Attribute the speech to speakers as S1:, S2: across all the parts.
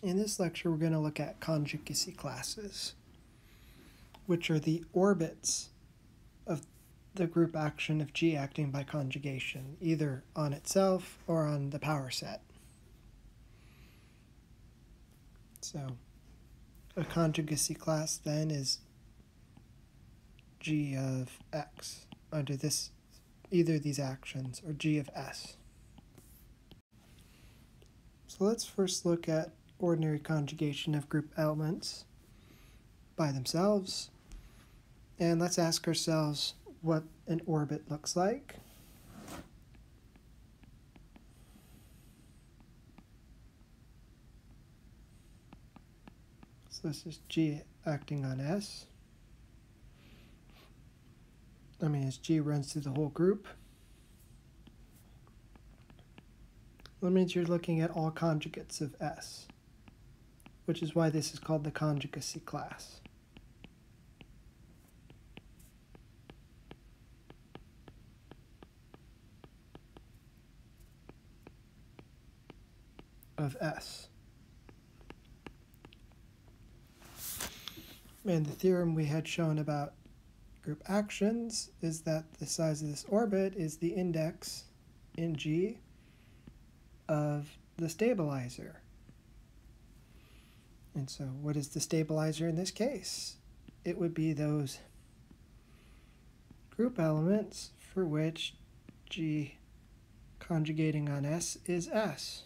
S1: In this lecture, we're going to look at conjugacy classes, which are the orbits of the group action of G acting by conjugation, either on itself or on the power set. So, a conjugacy class then is G of X under this, either of these actions, or G of S. So let's first look at ordinary conjugation of group elements by themselves, and let's ask ourselves what an orbit looks like. So this is G acting on S. As G runs through the whole group. That means you're looking at all conjugates of S, which is why this is called the conjugacy class. Of S. And the theorem we had shown about group actions is that the size of this orbit is the index in G of the stabilizer. And so what is the stabilizer in this case? It would be those group elements for which G conjugating on S is S.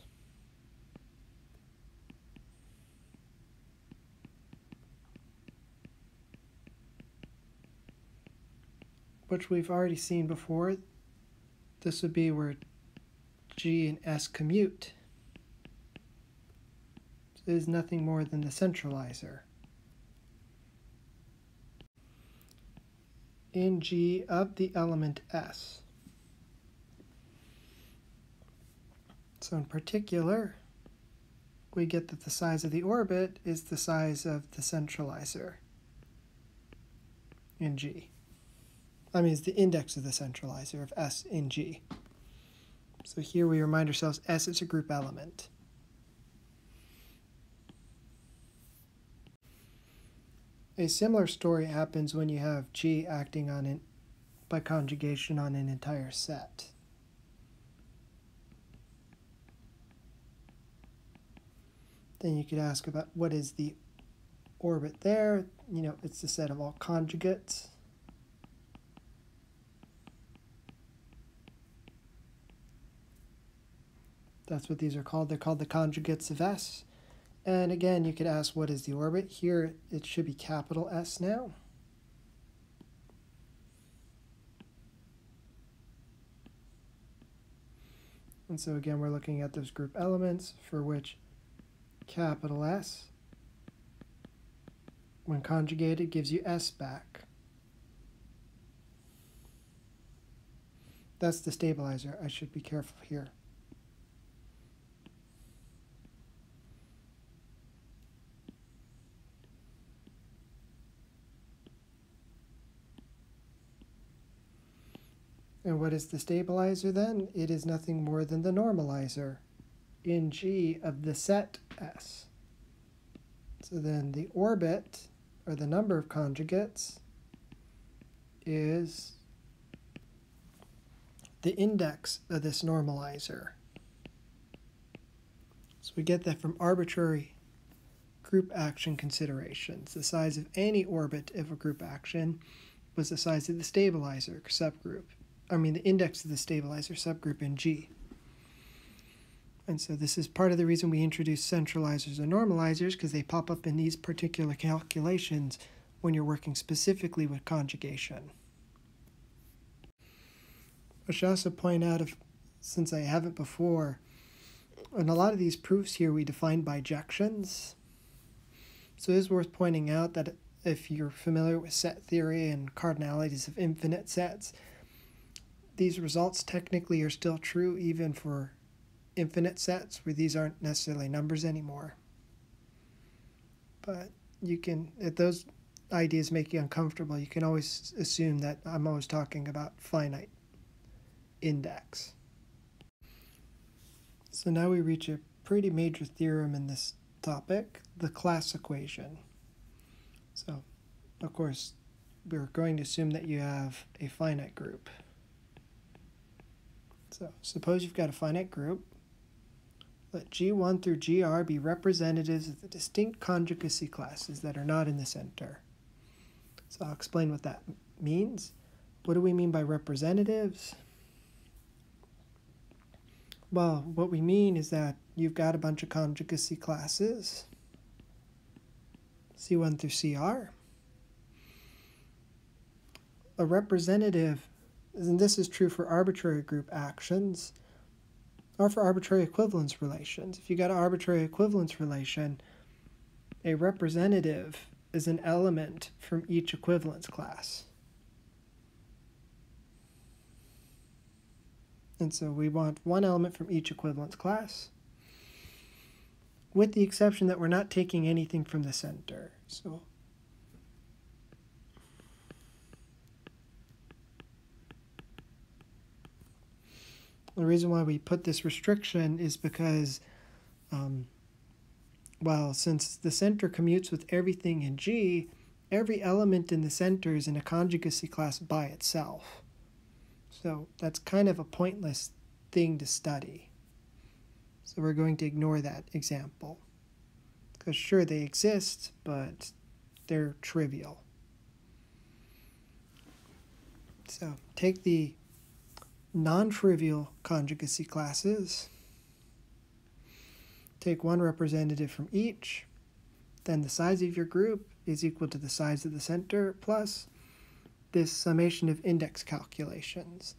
S1: Which we've already seen before. This would be where G and S commute. So it is nothing more than the centralizer. In G of the element S. So in particular, we get that the size of the orbit is the size of the centralizer in G. It's the index of the centralizer of S in G. So here we remind ourselves S is a group element. A similar story happens when you have G acting on it by conjugation on an entire set. Then you could ask about what is the orbit there. It's the set of all conjugates. That's what these are called. They're called the conjugates of S. And again, you could ask, what is the orbit? Here, it should be capital S now. And so again, we're looking at those group elements for which capital S, when conjugated, gives you S back. That's the stabilizer. I should be careful here. And what is the stabilizer then? It is nothing more than the normalizer in G of the set S. So then the orbit, or the number of conjugates, is the index of this normalizer. So we get that from arbitrary group action considerations. The size of any orbit of a group action was the size of the stabilizer subgroup. The index of the stabilizer subgroup in G. And so this is part of the reason we introduce centralizers and normalizers, because they pop up in these particular calculations when you're working specifically with conjugation. I should also point out, since I haven't before, in a lot of these proofs here we define bijections. So it is worth pointing out that if you're familiar with set theory and cardinalities of infinite sets, these results technically are still true even for infinite sets where these aren't necessarily numbers anymore. But you can, if those ideas make you uncomfortable, you can always assume that I'm always talking about finite index. So now we reach a pretty major theorem in this topic, the class equation. So, of course, we're going to assume that you have a finite group. So, suppose you've got a finite group. Let G1 through GR be representatives of the distinct conjugacy classes that are not in the center. So I'll explain what that means. What do we mean by representatives? Well, what we mean is that you've got a bunch of conjugacy classes, C1 through CR. A representative, and this is true for arbitrary group actions, or for arbitrary equivalence relations. If you got an arbitrary equivalence relation, a representative is an element from each equivalence class. And so we want one element from each equivalence class, with the exception that we're not taking anything from the center. So the reason why we put this restriction is because, well, since the center commutes with everything in G, every element in the center is in a conjugacy class by itself. So that's kind of a pointless thing to study. So we're going to ignore that example. Because sure, they exist, but they're trivial. So take the non-trivial conjugacy classes, take one representative from each, then the size of your group is equal to the size of the center plus this summation of index calculations.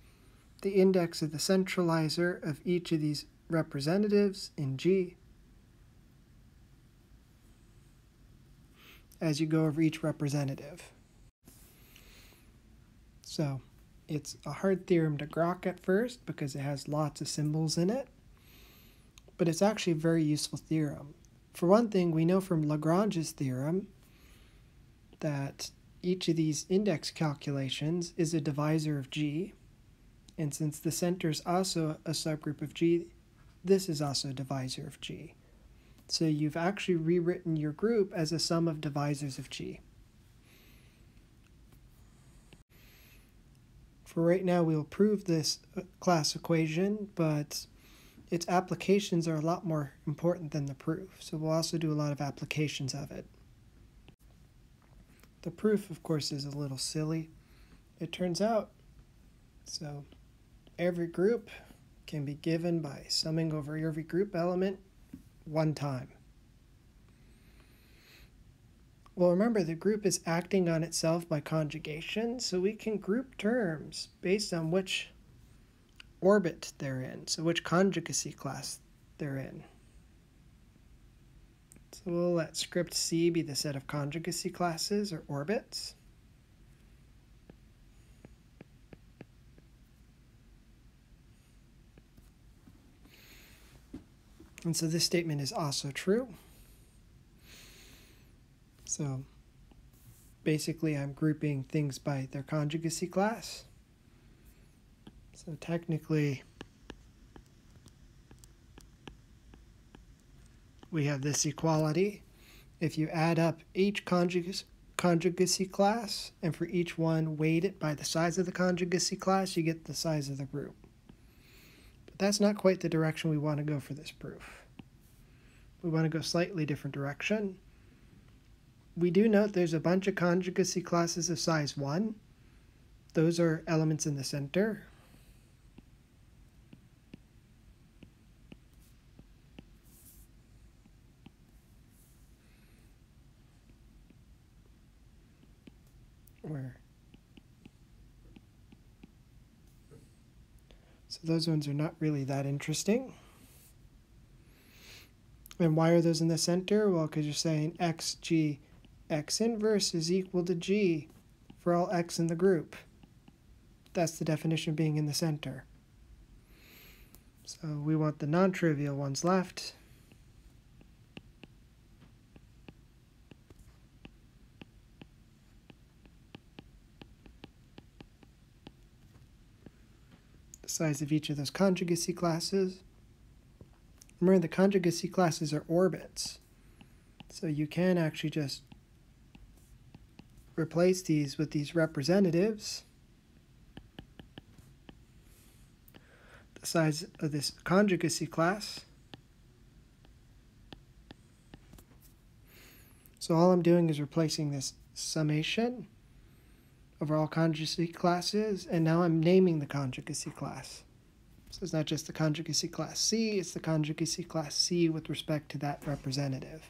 S1: The index of the centralizer of each of these representatives in G as you go over each representative. So it's a hard theorem to grok at first because it has lots of symbols in it, but it's actually a very useful theorem. For one thing, we know from Lagrange's theorem that each of these index calculations is a divisor of G, and since the center is also a subgroup of G, this is also a divisor of G. So you've actually rewritten your group as a sum of divisors of G. For right now, we'll prove this class equation, but its applications are a lot more important than the proof. So we'll also do a lot of applications of it. The proof, of course, is a little silly. It turns out, so every group can be given by summing over every group element one time. Well, remember, the group is acting on itself by conjugation, so we can group terms based on which orbit they're in, so which conjugacy class they're in. So we'll let script C be the set of conjugacy classes or orbits. And so this statement is also true. So basically I'm grouping things by their conjugacy class. So technically we have this equality. If you add up each conjugacy class and for each one weight it by the size of the conjugacy class, you get the size of the group. But that's not quite the direction we want to go for this proof. We want to go slightly different direction. We do note there's a bunch of conjugacy classes of size 1. Those are elements in the center. So those ones are not really that interesting. And why are those in the center? Well, because you're saying xg x inverse is equal to g for all x in the group. That's the definition of being in the center. So we want the non-trivial ones left. The size of each of those conjugacy classes. Remember, the conjugacy classes are orbits. So you can actually just replace these with these representatives. The size of this conjugacy class. So all I'm doing is replacing this summation over all conjugacy classes, and now I'm naming the conjugacy class. So it's not just the conjugacy class C, it's the conjugacy class C with respect to that representative.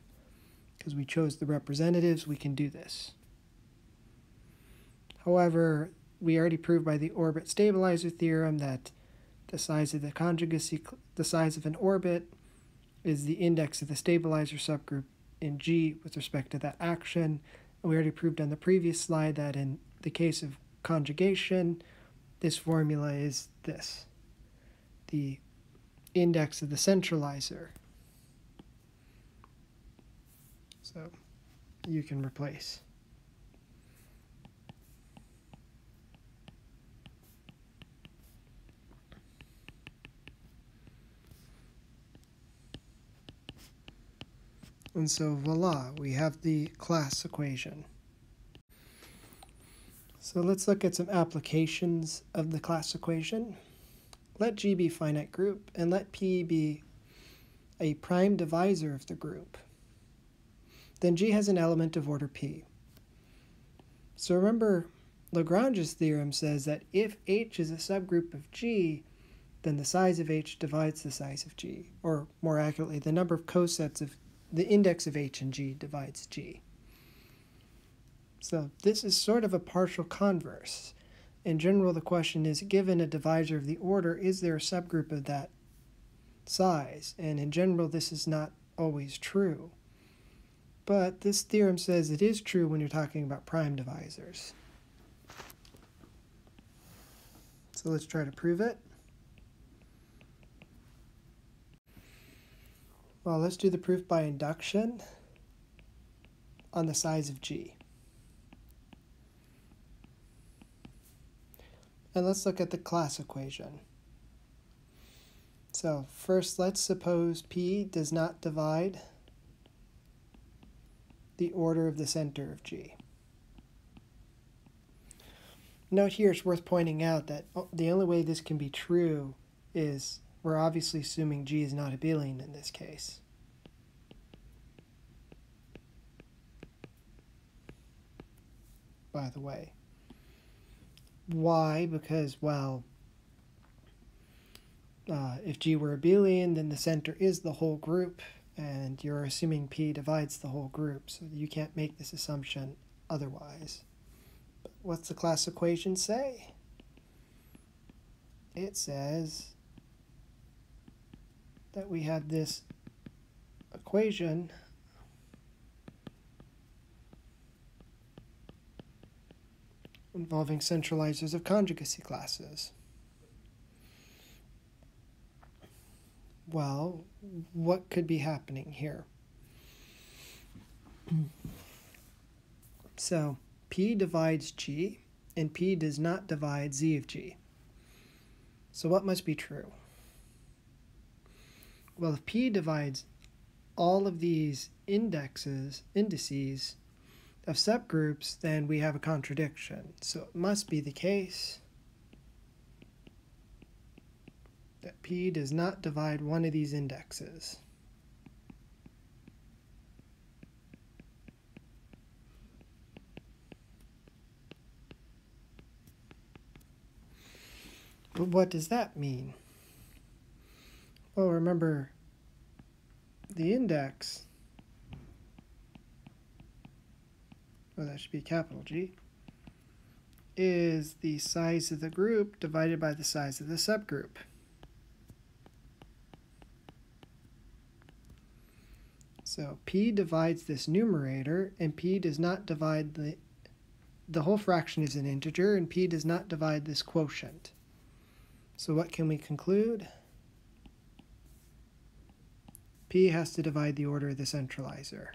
S1: Because we chose the representatives, we can do this. However, we already proved by the orbit stabilizer theorem that the size of the conjugacy, the size of an orbit is the index of the stabilizer subgroup in G with respect to that action. And we already proved on the previous slide that in the case of conjugation, this formula is this, the index of the centralizer. So you can replace. And so voila, we have the class equation. So let's look at some applications of the class equation. Let G be a finite group, and let P be a prime divisor of the group. Then G has an element of order P. So remember, Lagrange's theorem says that if H is a subgroup of G, then the size of H divides the size of G. Or more accurately, the number of cosets of the index of H and G divides G. So this is sort of a partial converse. In general, the question is, given a divisor of the order, is there a subgroup of that size? And in general, this is not always true. But this theorem says it is true when you're talking about prime divisors. So let's try to prove it. Well, let's do the proof by induction on the size of G. And let's look at the class equation. So first, let's suppose P does not divide the order of the center of G. Note here, it's worth pointing out that the only way this can be true is we're obviously assuming G is not abelian in this case. By the way. Why? Because, well, if G were abelian, then the center is the whole group, and you're assuming P divides the whole group, so you can't make this assumption otherwise. But what's the class equation say? It says that we have this equation involving centralizers of conjugacy classes. Well, what could be happening here? So, P divides G, and P does not divide Z of G. So what must be true? Well, if P divides all of these indices of subgroups, then we have a contradiction. So it must be the case that P does not divide one of these indexes. But what does that mean? Well, remember, the index, well, that should be capital G, is the size of the group divided by the size of the subgroup. So P divides this numerator, and P does not divide the whole fraction is an integer, and P does not divide this quotient. So what can we conclude? P has to divide the order of the centralizer.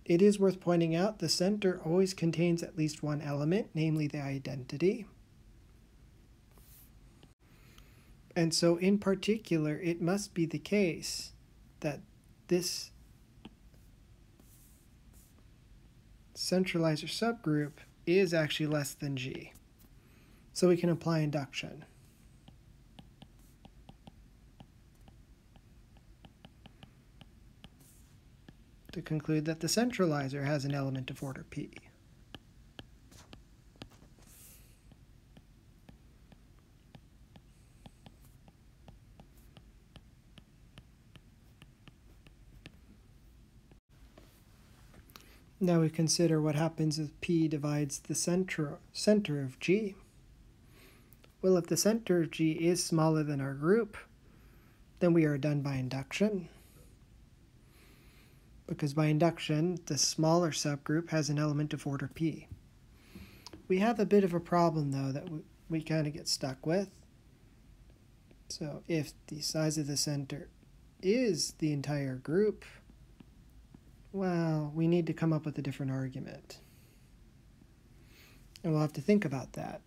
S1: It is worth pointing out the center always contains at least one element, namely the identity. And so in particular, it must be the case that this centralizer subgroup is actually less than G. So we can apply induction. To conclude that the centralizer has an element of order P. Now we consider what happens if P divides the center of G. Well, if the center of G is smaller than our group, then we are done by induction. Because by induction, the smaller subgroup has an element of order P. We have a bit of a problem, though, that we kind of get stuck with. So if the size of the center is the entire group, well, we need to come up with a different argument. And we'll have to think about that.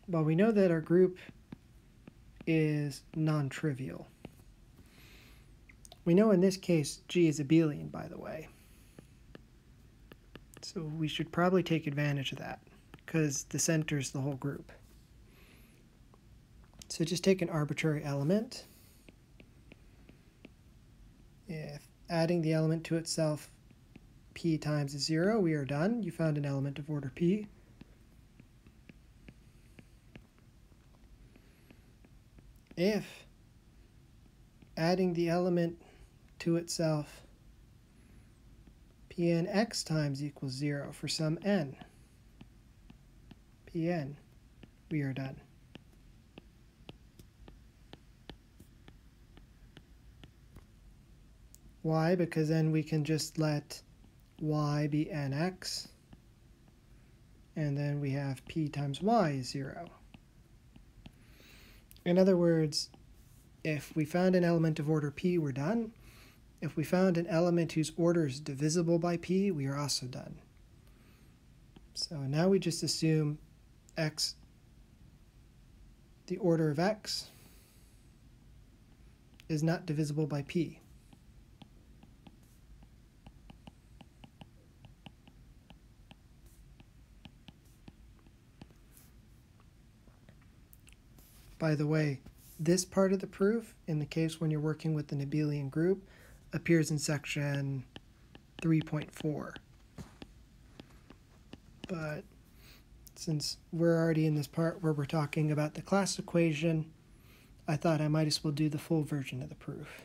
S1: Well, we know that our group is non-trivial. We know in this case G is abelian, by the way. So we should probably take advantage of that, because the center is the whole group. So just take an arbitrary element. If adding the element to itself P times is 0, we are done. You found an element of order P. If adding the element to itself Pn x times equals 0 for some n, Pn, we are done. Why? Because then we can just let y be nx, and then we have p times y is 0. In other words, if we found an element of order p, we're done. If we found an element whose order is divisible by p, we are also done. So now we just assume x, the order of x, is not divisible by p. By the way, this part of the proof, in the case when you're working with an abelian group, appears in section 3.4. But since we're already in this part where we're talking about the class equation, I thought I might as well do the full version of the proof.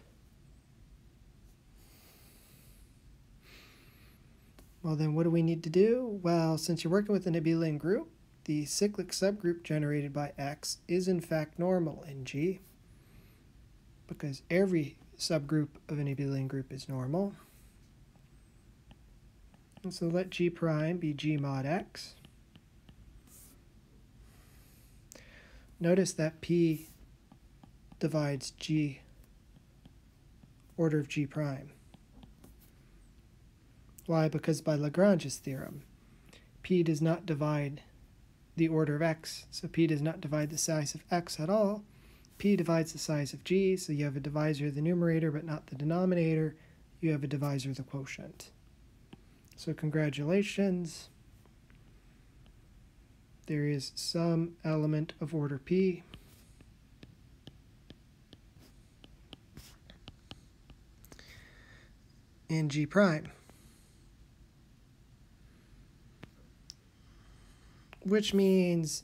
S1: Well then, what do we need to do? Well, since you're working with an abelian group, the cyclic subgroup generated by X is in fact normal in G, because every subgroup of an abelian group is normal. And so let G prime be G mod X. Notice that P divides G, order of G prime. Why? Because by Lagrange's theorem, P does not divide the order of x, so P does not divide the size of x at all. P divides the size of G, so you have a divisor of the numerator but not the denominator. You have a divisor of the quotient. So congratulations. There is some element of order P. In G prime. Which means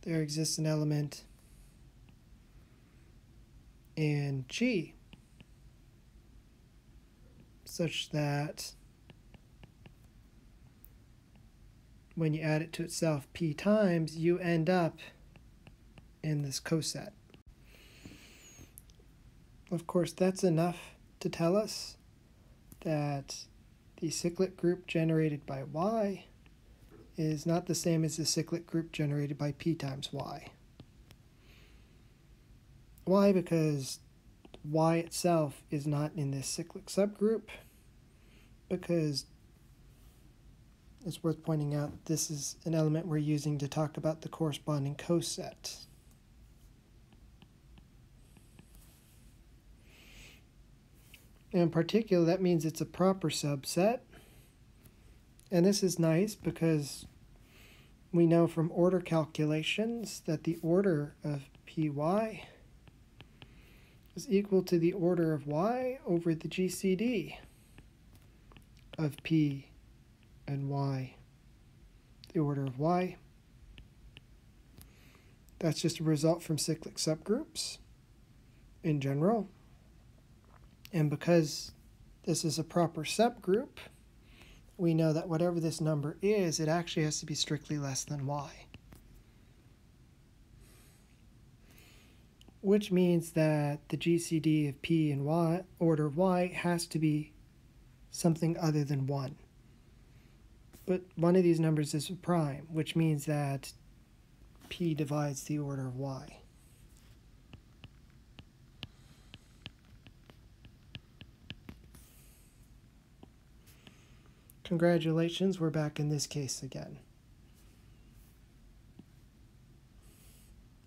S1: there exists an element in G such that when you add it to itself P times, you end up in this coset. Of course, that's enough to tell us that the cyclic group generated by Y is not the same as the cyclic group generated by P times Y. Why? Because Y itself is not in this cyclic subgroup, because it's worth pointing out this is an element we're using to talk about the corresponding coset. In particular, that means it's a proper subset. And this is nice because we know from order calculations that the order of py is equal to the order of y over the GCD of p and y, the order of y. That's just a result from cyclic subgroups in general. And because this is a proper subgroup, we know that whatever this number is, it actually has to be strictly less than y. Which means that the GCD of p and y, order of y, has to be something other than 1. But one of these numbers is a prime, which means that p divides the order of y. Congratulations, we're back in this case again,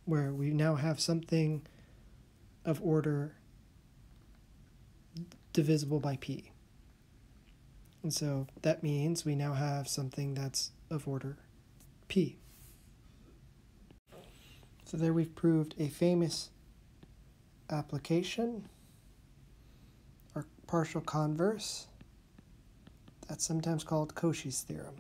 S1: where we now have something of order divisible by p. And so that means we now have something that's of order p. So there we've proved a famous application, or partial converse, that's sometimes called Cochise Theorem.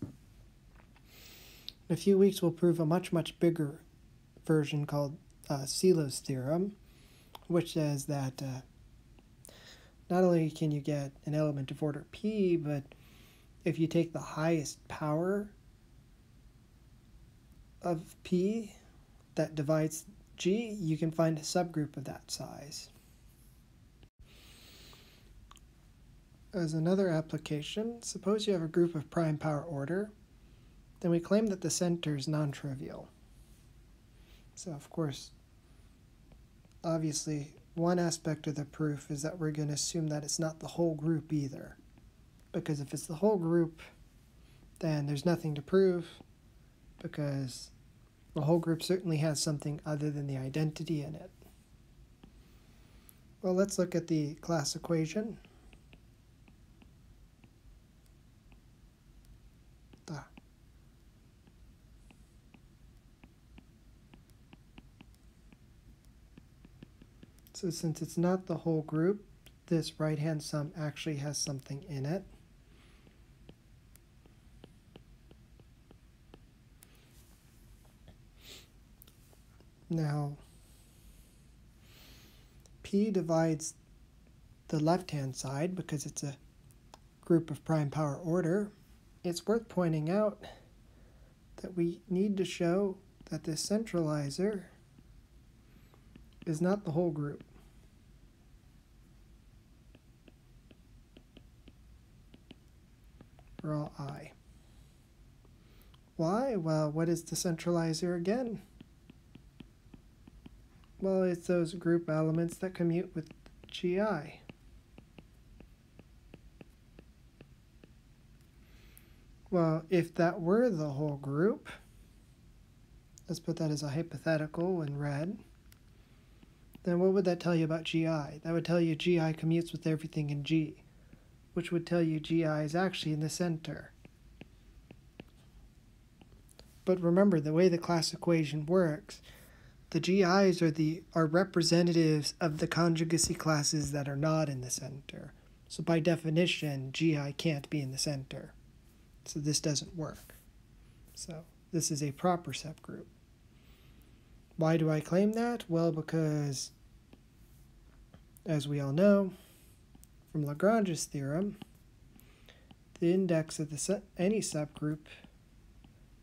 S1: In a few weeks, we'll prove a much, much bigger version called Seelos Theorem, which says that not only can you get an element of order p, but if you take the highest power of p that divides g, you can find a subgroup of that size. As another application, suppose you have a group of prime power order, then we claim that the center is non-trivial. So of course, obviously, one aspect of the proof is that we're going to assume that it's not the whole group either. Because if it's the whole group, then there's nothing to prove, because the whole group certainly has something other than the identity in it. Well, let's look at the class equation. So since it's not the whole group, this right-hand sum actually has something in it. Now, p divides the left-hand side because it's a group of prime power order. It's worth pointing out that we need to show that this centralizer is not the whole group. For all I. Why? Well, what is the centralizer again? Well, it's those group elements that commute with GI. Well, if that were the whole group, let's put that as a hypothetical in red, then what would that tell you about GI? That would tell you GI commutes with everything in G, which would tell you GI is actually in the center. But remember, the way the class equation works, the GIs are representatives of the conjugacy classes that are not in the center. So by definition, GI can't be in the center. So this doesn't work. So this is a proper subgroup. Why do I claim that? Well, because, as we all know, from Lagrange's theorem, the index of any subgroup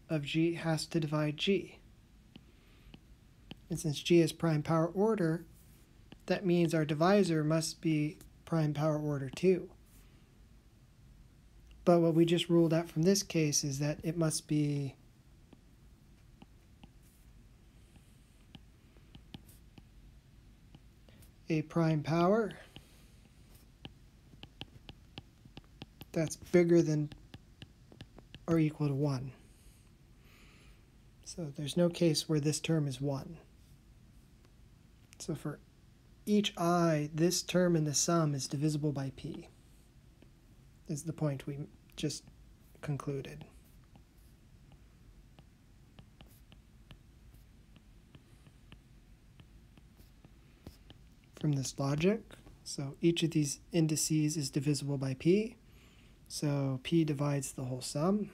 S1: of G has to divide G. And since G is prime power order, that means our divisor must be prime power order too. But what we just ruled out from this case is that it must be a prime power that's bigger than or equal to 1. So there's no case where this term is 1. So for each I, this term in the sum is divisible by p, is the point we just concluded. From this logic, so each of these indices is divisible by p, so p divides the whole sum.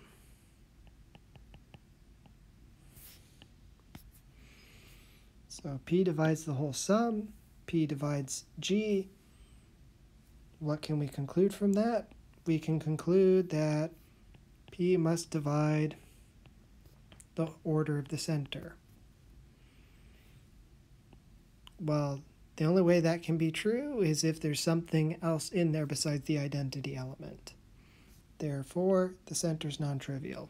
S1: So p divides the whole sum, p divides g. What can we conclude from that? We can conclude that p must divide the order of the center. Well, the only way that can be true is if there's something else in there besides the identity element. Therefore, the center is non-trivial.